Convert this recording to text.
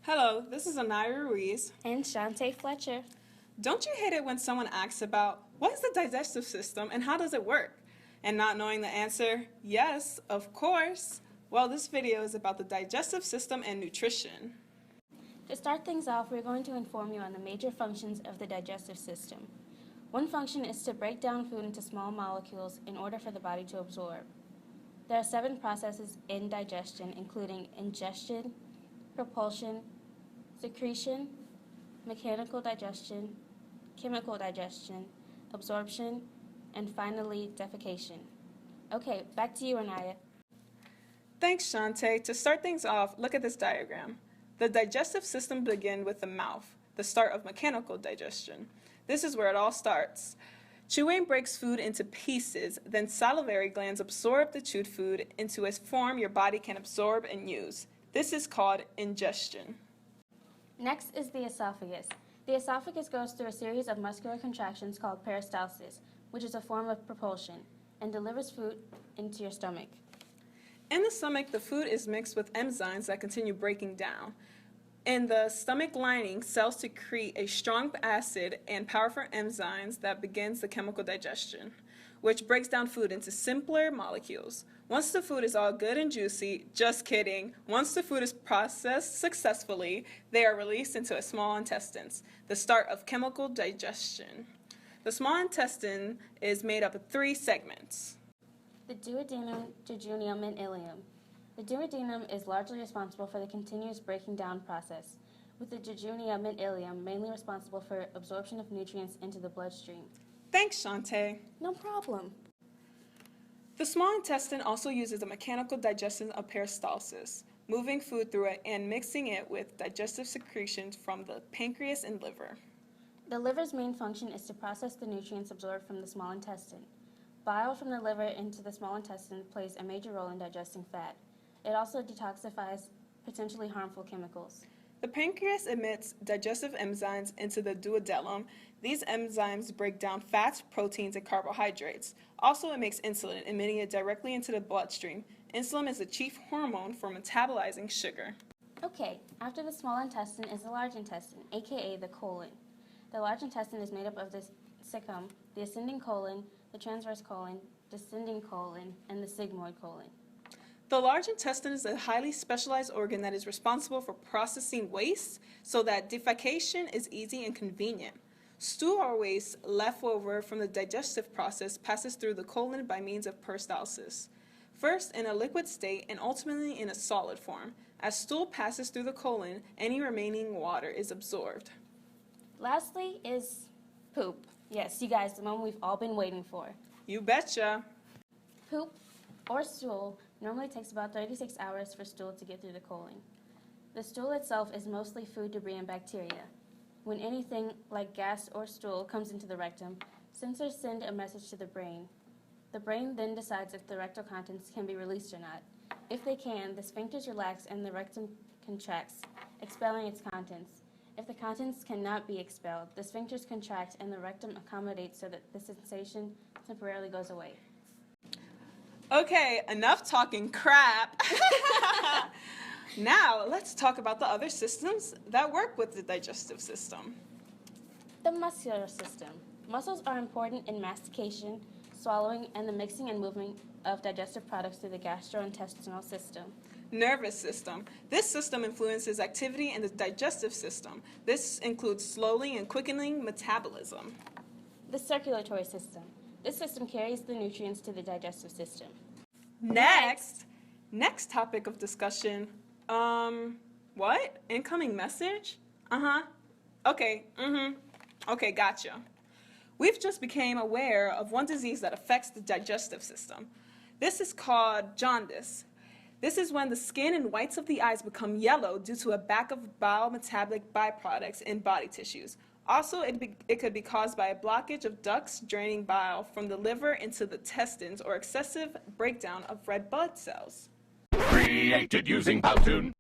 Hello, this is Anaya Ruiz. And Shantae Fletcher. Don't you hate it when someone asks about what is the digestive system and how does it work? And not knowing the answer, yes, of course. Well, this video is about the digestive system and nutrition. To start things off, we're going to inform you on the major functions of the digestive system. One function is to break down food into small molecules in order for the body to absorb. There are 7 processes in digestion, including ingestion, propulsion, secretion, mechanical digestion, chemical digestion, absorption, and finally, defecation. Okay, back to you, Anaya. Thanks, Shantae. To start things off, look at this diagram. The digestive system begins with the mouth, the start of mechanical digestion. This is where it all starts. Chewing breaks food into pieces, then salivary glands absorb the chewed food into a form your body can absorb and use. This is called ingestion. Next is the esophagus. The esophagus goes through a series of muscular contractions called peristalsis, which is a form of propulsion, and delivers food into your stomach. In the stomach, the food is mixed with enzymes that continue breaking down. In the stomach lining, cells secrete a strong acid and powerful enzymes that begins the chemical digestion, which breaks down food into simpler molecules. Once the food is all good and juicy, just kidding, once the food is processed successfully, they are released into a small intestines, the start of chemical digestion. The small intestine is made up of 3 segments. The duodenum, jejunum, and ileum. The duodenum is largely responsible for the continuous breaking down process, with the jejunum and ileum mainly responsible for absorption of nutrients into the bloodstream. Thanks, Shantae. No problem. The small intestine also uses a mechanical digestion of peristalsis, moving food through it and mixing it with digestive secretions from the pancreas and liver. The liver's main function is to process the nutrients absorbed from the small intestine. Bile from the liver into the small intestine plays a major role in digesting fat. It also detoxifies potentially harmful chemicals. The pancreas emits digestive enzymes into the duodenum. These enzymes break down fats, proteins, and carbohydrates. Also, it makes insulin, emitting it directly into the bloodstream. Insulin is the chief hormone for metabolizing sugar. Okay, after the small intestine is the large intestine, aka the colon. The large intestine is made up of the cecum, the ascending colon, the transverse colon, descending colon, and the sigmoid colon. The large intestine is a highly specialized organ that is responsible for processing waste so that defecation is easy and convenient. Stool or waste left over from the digestive process passes through the colon by means of peristalsis. First in a liquid state and ultimately in a solid form. As stool passes through the colon, any remaining water is absorbed. Lastly is poop. Yes, you guys, the moment we've all been waiting for. You betcha. Poop or stool normally takes about 36 hours for stool to get through the colon. The stool itself is mostly food debris and bacteria. When anything like gas or stool comes into the rectum, sensors send a message to the brain. The brain then decides if the rectal contents can be released or not. If they can, the sphincters relax and the rectum contracts, expelling its contents. If the contents cannot be expelled, the sphincters contract and the rectum accommodates so that the sensation temporarily goes away. Okay, enough talking crap. Now, let's talk about the other systems that work with the digestive system. The muscular system. Muscles are important in mastication, swallowing, and the mixing and movement of digestive products through the gastrointestinal system. Nervous system. This system influences activity in the digestive system. This includes slowly and quickening metabolism. The circulatory system. This system carries the nutrients to the digestive system. Next topic of discussion. What? Incoming message? Okay, Okay, gotcha. We've just became aware of one disease that affects the digestive system. This is called jaundice. This is when the skin and whites of the eyes become yellow due to a lack of bile metabolic byproducts in body tissues. Also, it could be caused by a blockage of ducts draining bile from the liver into the intestines or excessive breakdown of red blood cells. Created using Powtoon.